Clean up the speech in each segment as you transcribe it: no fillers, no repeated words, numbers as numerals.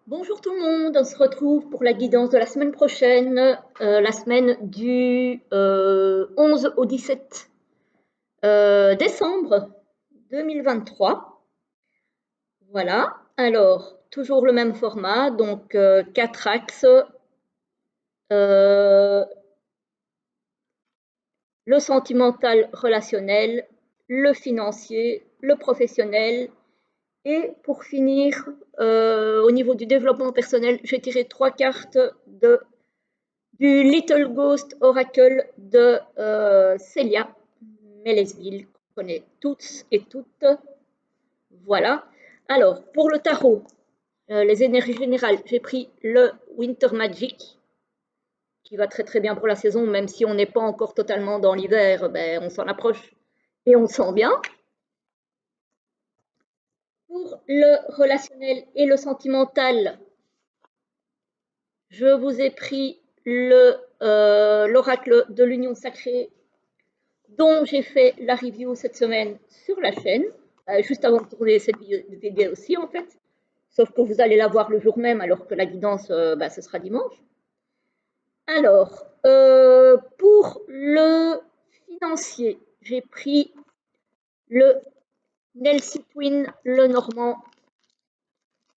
Bonjour tout le monde, on se retrouve pour la guidance de la semaine prochaine, la semaine du 11 au 17 décembre 2023. Voilà, alors toujours le même format, donc 4 axes, euh, le sentimental relationnel, le financier, le professionnel. Et pour finir, au niveau du développement personnel, j'ai tiré 3 cartes du Little Ghost Oracle de Célia Mélesville, qu'on connaît toutes et toutes. Voilà. Alors, pour le tarot, les énergies générales, j'ai pris le Winter Magic, qui va très très bien pour la saison, même si on n'est pas encore totalement dans l'hiver, ben, on s'en approche et on sent bien. Pour le relationnel et le sentimental, je vous ai pris l'oracle de l'union sacrée dont j'ai fait la review cette semaine sur la chaîne, juste avant de tourner cette vidéo aussi en fait. Sauf que vous allez la voir le jour même alors que la guidance, ce sera dimanche. Alors, pour le financier, j'ai pris le Nelsie Twin Le Normand,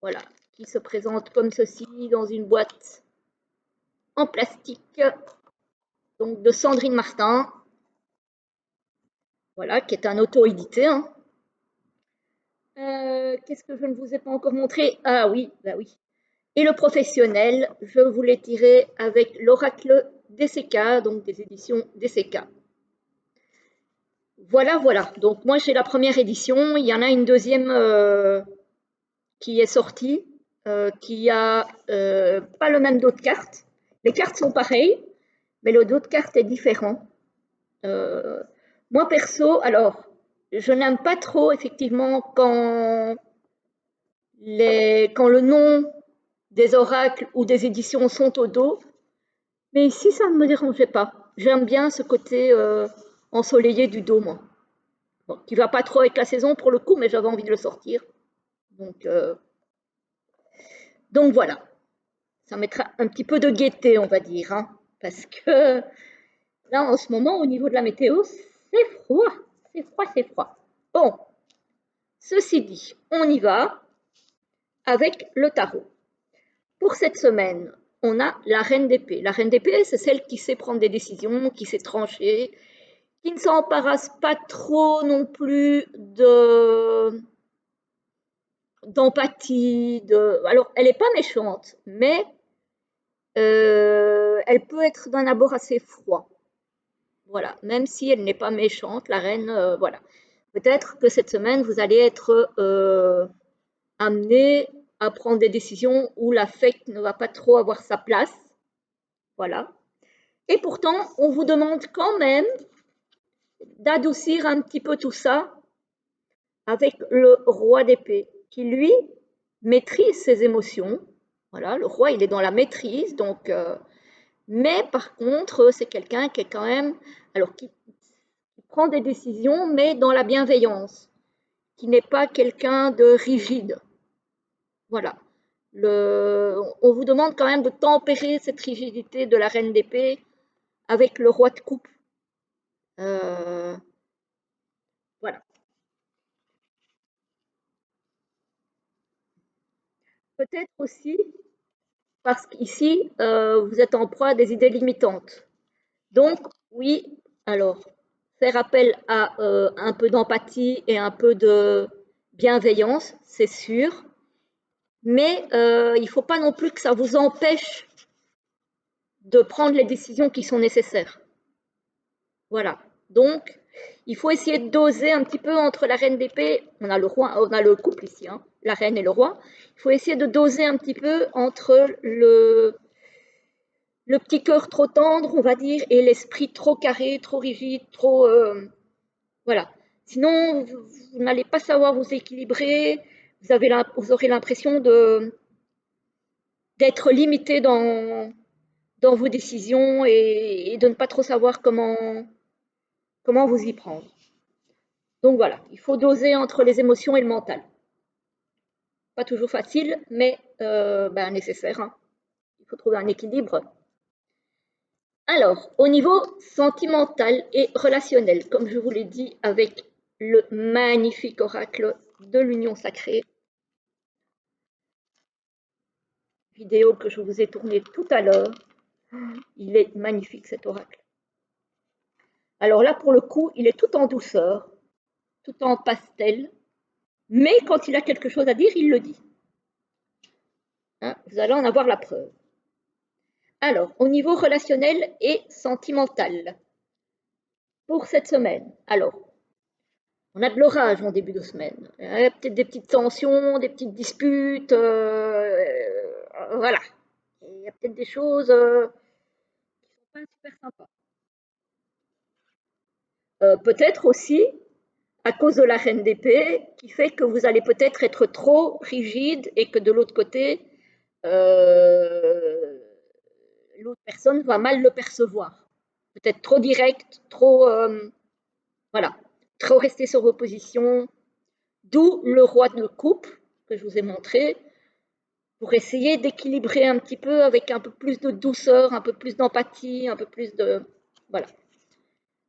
voilà, qui se présente comme ceci dans une boîte en plastique, donc de Sandrine Martin, voilà, qui est un auto-édité. Hein. Qu'est-ce que je ne vous ai pas encore montré? Ah oui, bah oui. Et le professionnel, je vous l'ai tiré avec l'oracle DCK, donc des éditions DCK. Voilà, voilà. Donc moi j'ai la première édition. Il y en a une deuxième qui est sortie, qui a pas le même dos de cartes. Les cartes sont pareilles, mais le dos de cartes est différent. Euh, Moi perso, alors je n'aime pas trop effectivement quand le nom des oracles ou des éditions sont au dos. Mais ici, ça ne me dérangeait pas. J'aime bien ce côté ensoleillé du dos, moi. Bon, qui va pas trop avec la saison pour le coup, mais j'avais envie de le sortir. Donc, euh, donc voilà, ça mettra un petit peu de gaieté, on va dire. Hein, parce que là, en ce moment, au niveau de la météo, c'est froid. C'est froid, c'est froid. Bon, ceci dit, on y va avec le tarot. Pour cette semaine, on a la reine d'épée. La reine d'épée, c'est celle qui sait prendre des décisions, qui sait trancher, qui ne s'embarrasse pas trop non plus d'empathie. Alors, elle n'est pas méchante, mais elle peut être d'un abord assez froid. Voilà, même si elle n'est pas méchante, la reine, voilà. Peut-être que cette semaine, vous allez être amené à prendre des décisions où l'affect ne va pas trop avoir sa place. Voilà. Et pourtant, on vous demande quand même d'adoucir un petit peu tout ça avec le roi d'épée, qui lui maîtrise ses émotions. Voilà, le roi, il est dans la maîtrise, donc. Mais par contre, c'est quelqu'un qui est quand même, alors qui prend des décisions, mais dans la bienveillance, qui n'est pas quelqu'un de rigide. Voilà. On vous demande quand même de tempérer cette rigidité de la reine d'épée avec le roi de coupe. Euh, voilà. Peut-être aussi parce qu'ici, vous êtes en proie à des idées limitantes. Donc, oui, alors, faire appel à un peu d'empathie et un peu de bienveillance, c'est sûr, mais il ne faut pas non plus que ça vous empêche de prendre les décisions qui sont nécessaires. Voilà. Donc, il faut essayer de doser un petit peu entre la reine d'épée, on a le roi, on a le couple ici, hein, la reine et le roi. Il faut essayer de doser un petit peu entre le petit cœur trop tendre, on va dire, et l'esprit trop carré, trop rigide, trop. Voilà. Sinon, vous n'allez pas savoir vous équilibrer, vous aurez l'impression d'être limité dans vos décisions et de ne pas trop savoir comment vous y prendre. Donc voilà, il faut doser entre les émotions et le mental. Pas toujours facile, mais nécessaire, hein. Il faut trouver un équilibre. Alors, au niveau sentimental et relationnel, comme je vous l'ai dit, avec le magnifique oracle de l'union sacrée, vidéo que je vous ai tournée tout à l'heure, il est magnifique cet oracle. Alors là, pour le coup, il est tout en douceur, tout en pastel, mais quand il a quelque chose à dire, il le dit. Hein, vous allez en avoir la preuve. Alors, au niveau relationnel et sentimental, pour cette semaine, alors, on a de l'orage en début de semaine. Il y a peut-être des petites tensions, des petites disputes, voilà. Il y a peut-être des choses qui ne sont pas super sympas. Peut-être aussi à cause de la reine d'épée, qui fait que vous allez peut-être être trop rigide et que de l'autre côté, euh, l'autre personne va mal le percevoir. Peut-être trop direct, trop, voilà, trop rester sur vos positions. D'où le roi de coupe que je vous ai montré, pour essayer d'équilibrer un petit peu avec un peu plus de douceur, un peu plus d'empathie, un peu plus de... Voilà.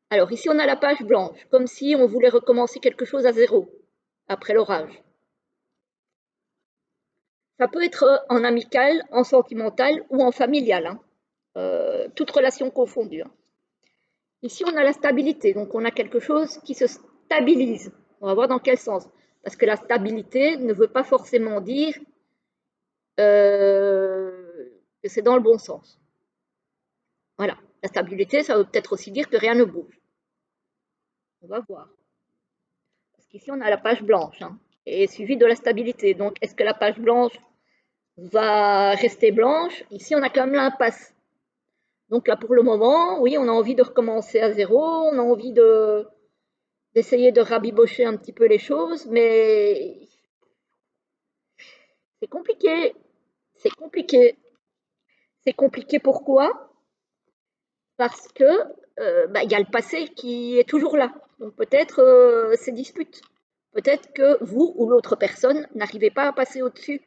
Alors ici, on a la page blanche, comme si on voulait recommencer quelque chose à zéro, après l'orage. Ça peut être en amical, en sentimental ou en familial, hein. Toute relation confondue, hein. Ici, on a la stabilité, donc on a quelque chose qui se stabilise. On va voir dans quel sens. Parce que la stabilité ne veut pas forcément dire que c'est dans le bon sens. Voilà. La stabilité, ça veut peut-être aussi dire que rien ne bouge. On va voir. Parce qu'ici, on a la page blanche, hein, et suivi de la stabilité. Donc, est-ce que la page blanche va rester blanche? Ici, on a quand même l'impasse. Donc là, pour le moment, oui, on a envie de recommencer à zéro, on a envie d'essayer de rabibocher un petit peu les choses, mais c'est compliqué. C'est compliqué. C'est compliqué pourquoi? Parce que y a le passé qui est toujours là. Donc peut-être ces disputes. Peut-être que vous ou l'autre personne n'arrivez pas à passer au-dessus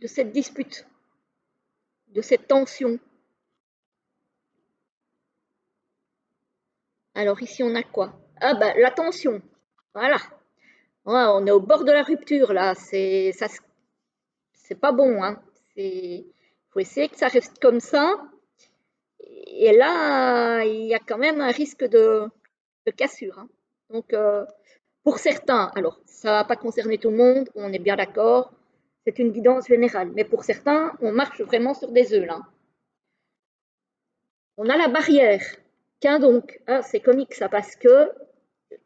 de cette dispute, de cette tension. Alors ici, on a quoi? Ah la tension. Voilà. Ouais, on est au bord de la rupture là. C'est pas bon, hein. Il faut essayer que ça reste comme ça. Et là, il y a quand même un risque de cassure, hein. Donc, pour certains, alors ça ne va pas concerner tout le monde, on est bien d'accord, c'est une guidance générale, mais pour certains, on marche vraiment sur des œufs là. On a la barrière. Tiens donc, ah, c'est comique ça, parce que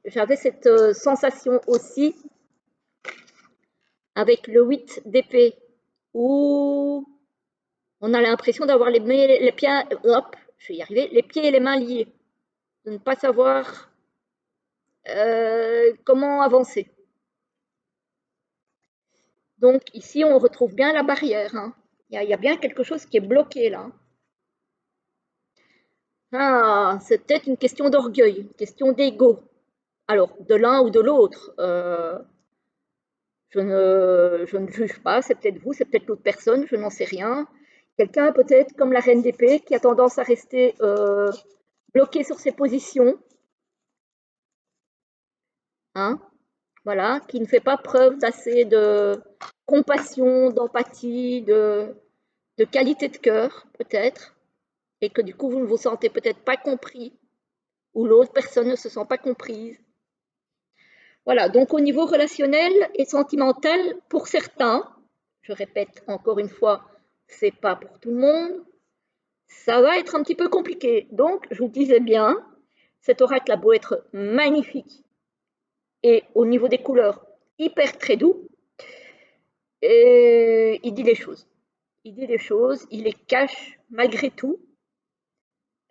j'avais cette sensation aussi avec le 8 d'épée, où on a l'impression d'avoir les pieds, hop, je vais y arriver, les pieds et les mains liés, de ne pas savoir comment avancer. Donc ici, on retrouve bien la barrière, hein. Il y a bien quelque chose qui est bloqué là. Ah, c'est peut-être une question d'orgueil, une question d'ego. Alors, de l'un ou de l'autre, je ne juge pas, c'est peut-être vous, c'est peut-être l'autre personne, je n'en sais rien. Quelqu'un peut-être comme la reine d'épée qui a tendance à rester bloqué sur ses positions, hein, voilà, qui ne fait pas preuve d'assez de compassion, d'empathie, de qualité de cœur, peut-être, et que du coup, vous ne vous sentez peut-être pas compris, ou l'autre personne ne se sent pas comprise. Voilà, donc au niveau relationnel et sentimental, pour certains, je répète encore une fois, c'est pas pour tout le monde, ça va être un petit peu compliqué. Donc, je vous disais bien, cet oracle a beau être magnifique et au niveau des couleurs hyper très doux, et il dit les choses. Il dit les choses, il les cache malgré tout.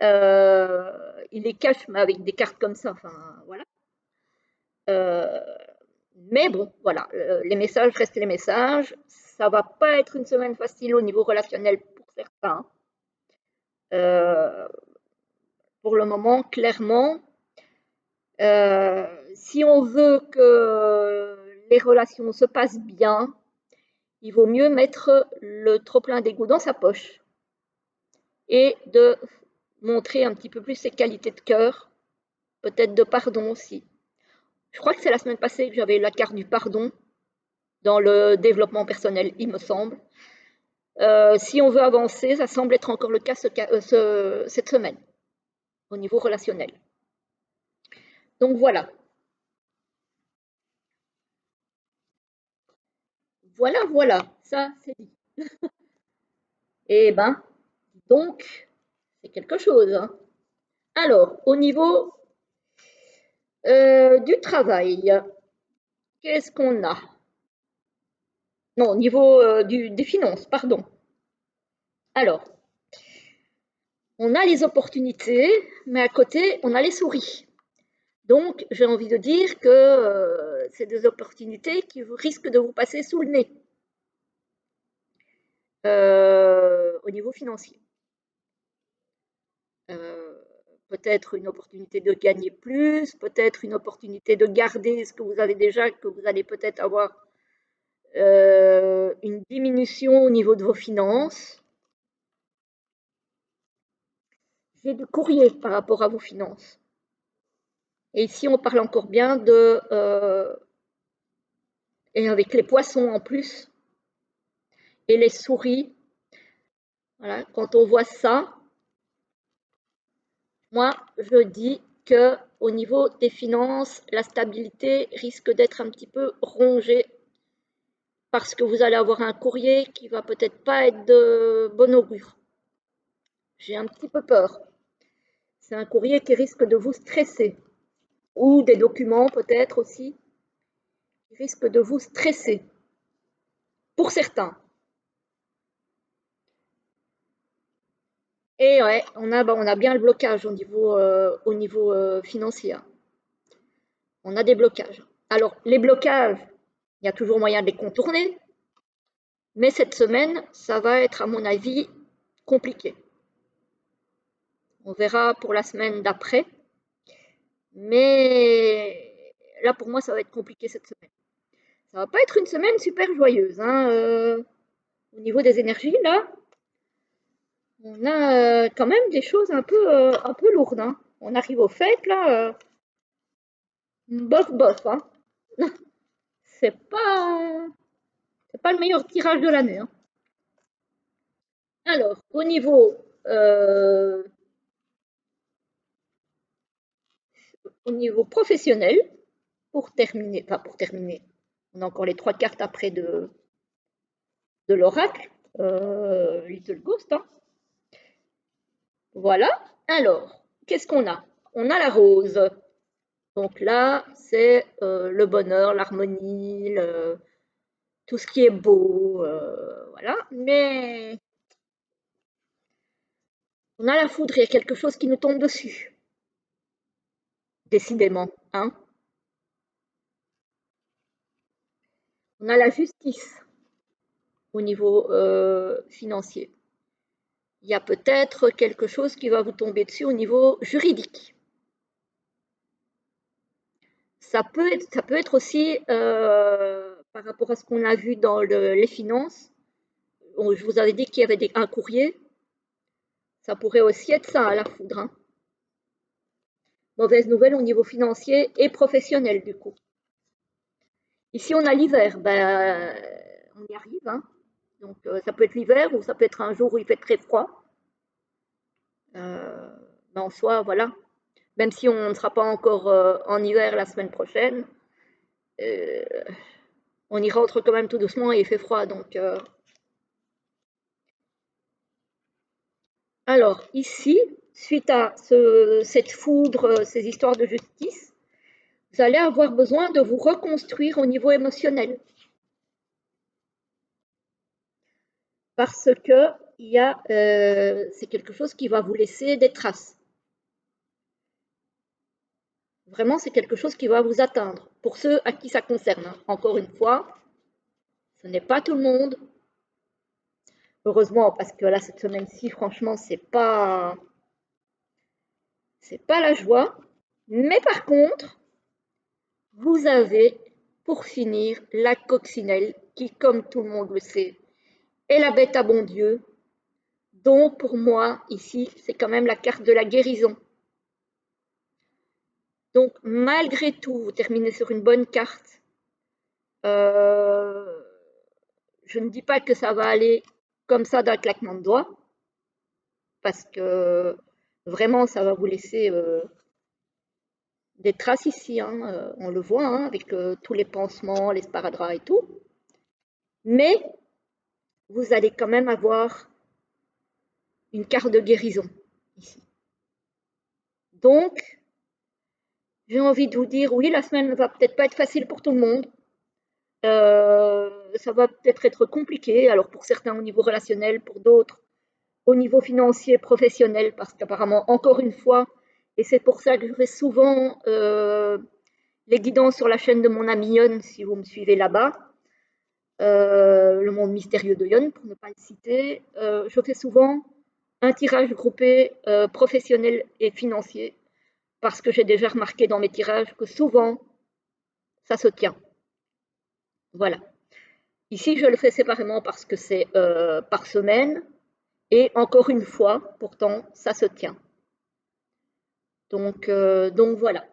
Il les cache mais avec des cartes comme ça, enfin voilà. Euh, mais bon, voilà, les messages restent les messages. Ça va pas être une semaine facile au niveau relationnel pour certains. Euh, pour le moment, clairement, si on veut que les relations se passent bien, il vaut mieux mettre le trop-plein d'ego dans sa poche et de montrer un petit peu plus ses qualités de cœur, peut-être de pardon aussi. Je crois que c'est la semaine passée que j'avais la carte du pardon dans le développement personnel, il me semble. Si on veut avancer, ça semble être encore le cas cette semaine, au niveau relationnel. Donc voilà. Voilà, ça c'est dit. Eh ben, donc, c'est quelque chose, hein. Alors, au niveau du travail, qu'est-ce qu'on a? Non, au niveau des finances, pardon. Alors, on a les opportunités, mais à côté, on a les souris. Donc, j'ai envie de dire que c'est des opportunités qui risquent de vous passer sous le nez au niveau financier. Peut-être une opportunité de gagner plus, peut-être une opportunité de garder ce que vous avez déjà, que vous allez peut-être avoir une diminution au niveau de vos finances. J'ai du courrier par rapport à vos finances. Et ici, on parle encore bien de... et avec les poissons en plus, et les souris, voilà, quand on voit ça, moi, je dis que au niveau des finances, la stabilité risque d'être un petit peu rongée parce que vous allez avoir un courrier qui va peut-être pas être de bon augure. J'ai un petit peu peur. C'est un courrier qui risque de vous stresser ou des documents peut-être aussi qui risquent de vous stresser pour certains. Et ouais, on a bien le blocage au niveau financier. On a des blocages. Alors, les blocages, il y a toujours moyen de les contourner, mais cette semaine, ça va être, à mon avis, compliqué. On verra pour la semaine d'après, mais là, pour moi, ça va être compliqué cette semaine. Ça va pas être une semaine super joyeuse, hein, au niveau des énergies, là, on a quand même des choses un peu lourdes, hein. On arrive aux fêtes, là, bof, bof, hein. C'est pas, c'est pas le meilleur tirage de l'année, hein. Alors, au niveau professionnel, pour terminer, on a encore les trois cartes après de l'oracle, Little Ghost, hein. Voilà. Alors, qu'est-ce qu'on a? On a la rose. Donc là, c'est le bonheur, l'harmonie, tout ce qui est beau, voilà. Mais on a la foudre, il y a quelque chose qui nous tombe dessus, décidément, hein. On a la justice au niveau financier. Il y a peut-être quelque chose qui va vous tomber dessus au niveau juridique. Ça peut être aussi par rapport à ce qu'on a vu dans les finances. Je vous avais dit qu'il y avait un courrier. Ça pourrait aussi être ça, la foudre, hein. Mauvaise nouvelle au niveau financier et professionnel, du coup. Ici, on a l'hiver. Ben, on y arrive, hein. Donc, ça peut être l'hiver ou ça peut être un jour où il fait très froid. Mais en soi, voilà. Même si on ne sera pas encore en hiver la semaine prochaine, euh, on y rentre quand même tout doucement et il fait froid. Donc, alors, ici, suite à cette foudre, ces histoires de justice, vous allez avoir besoin de vous reconstruire au niveau émotionnel. Parce que c'est quelque chose qui va vous laisser des traces. Vraiment, c'est quelque chose qui va vous atteindre. Pour ceux à qui ça concerne, hein. Encore une fois, ce n'est pas tout le monde. Heureusement, parce que là, cette semaine-ci, franchement, c'est pas la joie. Mais par contre, vous avez, pour finir, la coccinelle qui, comme tout le monde le sait, est la bête à bon Dieu. Donc, pour moi, ici, c'est quand même la carte de la guérison. Donc, malgré tout, vous terminez sur une bonne carte. Je ne dis pas que ça va aller comme ça d'un claquement de doigts, parce que vraiment, ça va vous laisser des traces ici, hein, on le voit, hein, avec tous les pansements, les sparadraps et tout. Mais vous allez quand même avoir une carte de guérison ici. Donc, j'ai envie de vous dire, oui, la semaine ne va peut-être pas être facile pour tout le monde. Ça va peut-être être compliqué, alors pour certains au niveau relationnel, pour d'autres au niveau financier, professionnel, parce qu'apparemment, encore une fois, et c'est pour ça que je fais souvent les guidances sur la chaîne de mon ami Yon, si vous me suivez là-bas, le monde mystérieux de Yon, pour ne pas le citer, je fais souvent un tirage groupé professionnel et financier, parce que j'ai déjà remarqué dans mes tirages que souvent, ça se tient. Voilà. Ici, je le fais séparément parce que c'est par semaine, et encore une fois, pourtant, ça se tient. Donc voilà.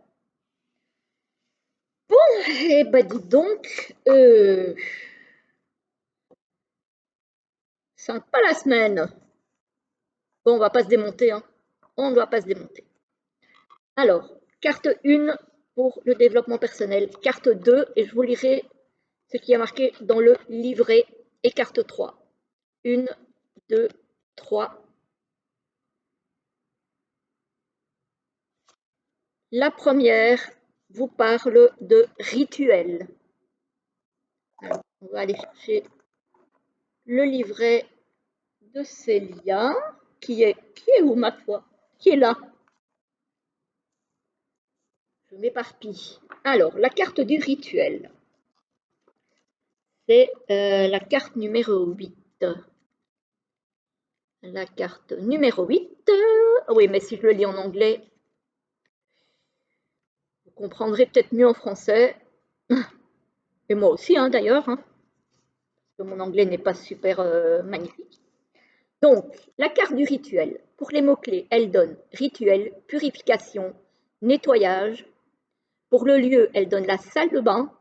Bon, et ben dis donc, sympa la semaine. Bon, on va pas se démonter, hein. On ne doit pas se démonter. Alors, carte 1 pour le développement personnel, carte 2, et je vous lirai ce qui est marqué dans le livret, et carte 3. 1, 2, 3. La première vous parle de rituel. Alors, on va aller chercher le livret de Célia, qui est où, ma foi? Qui est là? Je m'éparpille. Alors, la carte du rituel. C'est la carte numéro 8. La carte numéro 8. Oui, mais si je le lis en anglais, vous comprendrez peut-être mieux en français. Et moi aussi, hein, d'ailleurs, hein, parce que mon anglais n'est pas super magnifique. Donc, la carte du rituel. Pour les mots-clés, elle donne rituel, purification, nettoyage. Pour le lieu, elle donne la salle de bain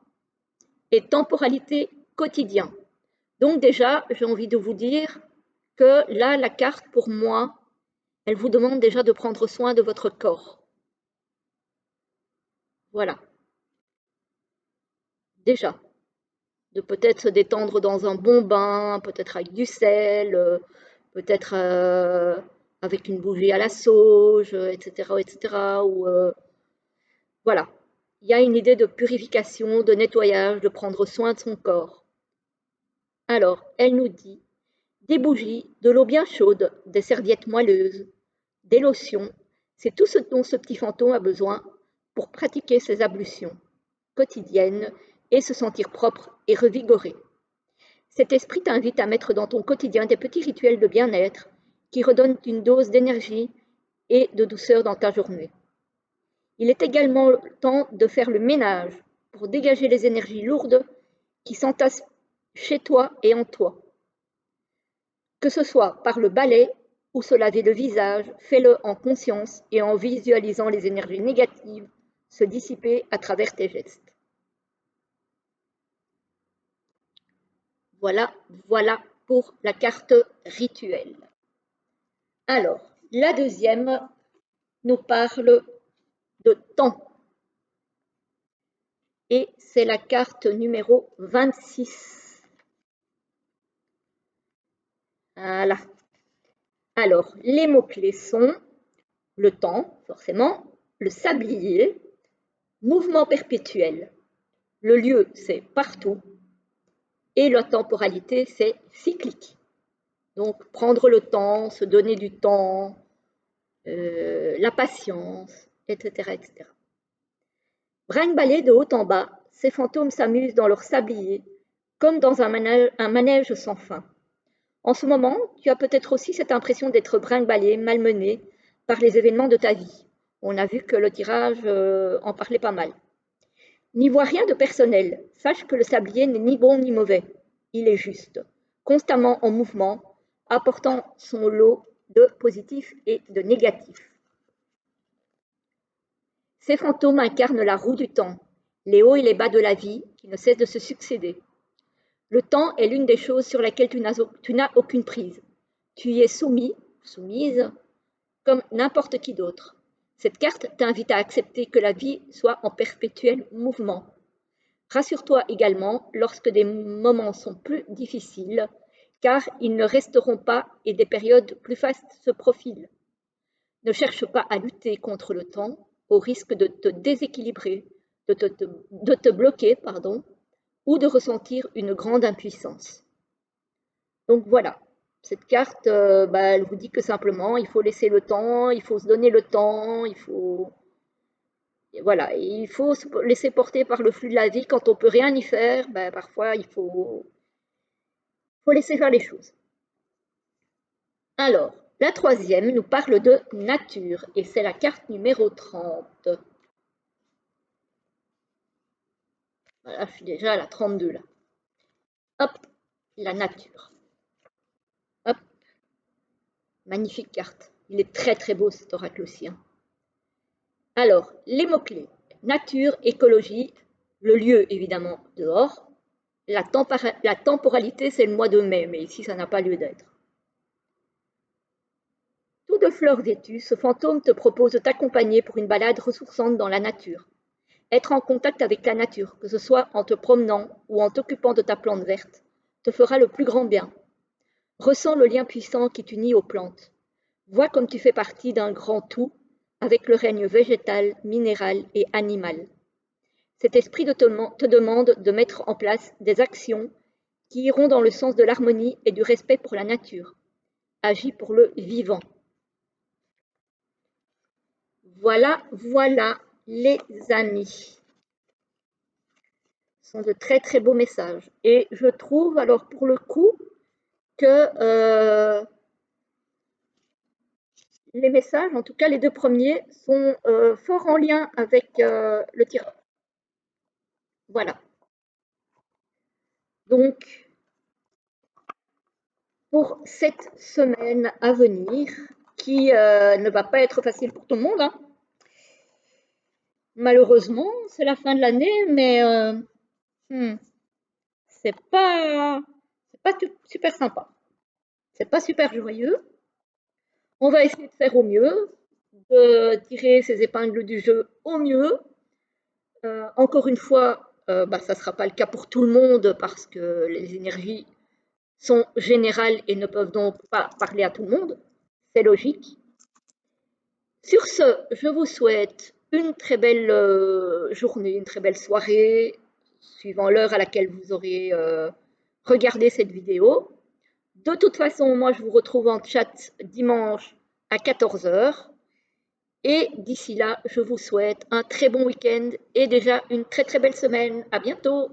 et temporalité quotidien. Donc déjà, j'ai envie de vous dire que là, la carte, pour moi, elle vous demande déjà de prendre soin de votre corps. Voilà. Déjà. De peut-être se détendre dans un bon bain, peut-être avec du sel, peut-être avec une bougie à la sauge, etc., etc. Ou, voilà. Il y a une idée de purification, de nettoyage, de prendre soin de son corps. Alors, elle nous dit des bougies, de l'eau bien chaude, des serviettes moelleuses, des lotions, c'est tout ce dont ce petit fantôme a besoin pour pratiquer ses ablutions quotidiennes et se sentir propre et revigoré. Cet esprit t'invite à mettre dans ton quotidien des petits rituels de bien-être qui redonnent une dose d'énergie et de douceur dans ta journée. Il est également temps de faire le ménage pour dégager les énergies lourdes qui s'entassent chez toi et en toi. Que ce soit par le balai ou se laver le visage, fais-le en conscience et en visualisant les énergies négatives se dissiper à travers tes gestes. Voilà, voilà pour la carte rituelle. Alors, la deuxième nous parle de temps. Et c'est la carte numéro 26. Voilà. Alors, les mots-clés sont le temps, forcément, le sablier, mouvement perpétuel. Le lieu, c'est partout. Et la temporalité, c'est cyclique. Donc, prendre le temps, se donner du temps, la patience, etc., etc. Brinque-ballez de haut en bas, ces fantômes s'amusent dans leur sablier, comme dans un manège sans fin. En ce moment, tu as peut-être aussi cette impression d'être brinque-ballé, malmené par les événements de ta vie. On a vu que le tirage en parlait pas mal. N'y vois rien de personnel, sache que le sablier n'est ni bon ni mauvais. il est juste, constamment en mouvement, apportant son lot de positifs et de négatifs. Ces fantômes incarnent la roue du temps, les hauts et les bas de la vie qui ne cessent de se succéder. Le temps est l'une des choses sur lesquelles tu n'as aucune prise. Tu y es soumis, soumise, comme n'importe qui d'autre. Cette carte t'invite à accepter que la vie soit en perpétuel mouvement. Rassure-toi également lorsque des moments sont plus difficiles, car ils ne resteront pas et des périodes plus fastes se profilent. Ne cherche pas à lutter contre le temps, au risque de te déséquilibrer, de te bloquer, pardon, ou de ressentir une grande impuissance. Donc voilà, cette carte, elle vous dit que simplement, il faut laisser le temps, il faut se donner le temps, voilà, il faut se laisser porter par le flux de la vie. Quand on peut rien y faire, parfois faut laisser faire les choses. Alors, la troisième nous parle de nature et c'est la carte numéro 30. Voilà, je suis déjà à la 32 là. Hop, la nature. Hop, magnifique carte. Il est très très beau cet oracle aussi. Alors, les mots-clés. Nature, écologie, le lieu évidemment dehors. La temporalité, c'est le mois de mai, mais ici ça n'a pas lieu d'être. Tout de fleurs vêtues, ce fantôme te propose de t'accompagner pour une balade ressourçante dans la nature. Être en contact avec la nature, que ce soit en te promenant ou en t'occupant de ta plante verte, te fera le plus grand bien. Ressens le lien puissant qui t'unit aux plantes. Vois comme tu fais partie d'un grand tout avec le règne végétal, minéral et animal. Cet esprit te demande de mettre en place des actions qui iront dans le sens de l'harmonie et du respect pour la nature. Agis pour le vivant. Voilà, voilà, les amis. Ce sont de très très beaux messages. Et je trouve, alors pour le coup, que les messages, en tout cas les deux premiers, sont fort en lien avec le tirage. Voilà. Donc, pour cette semaine à venir, qui ne va pas être facile pour tout le monde, hein. Malheureusement, c'est la fin de l'année, mais c'est pas super sympa. C'est pas super joyeux. On va essayer de faire au mieux, de tirer ses épingles du jeu au mieux. Encore une fois, ça ne sera pas le cas pour tout le monde parce que les énergies sont générales et ne peuvent donc pas parler à tout le monde. C'est logique. Sur ce, je vous souhaite une très belle journée, une très belle soirée, suivant l'heure à laquelle vous aurez regardé cette vidéo. De toute façon, moi, je vous retrouve en chat dimanche à 14 h. Et d'ici là, je vous souhaite un très bon week-end et déjà une très très belle semaine. À bientôt!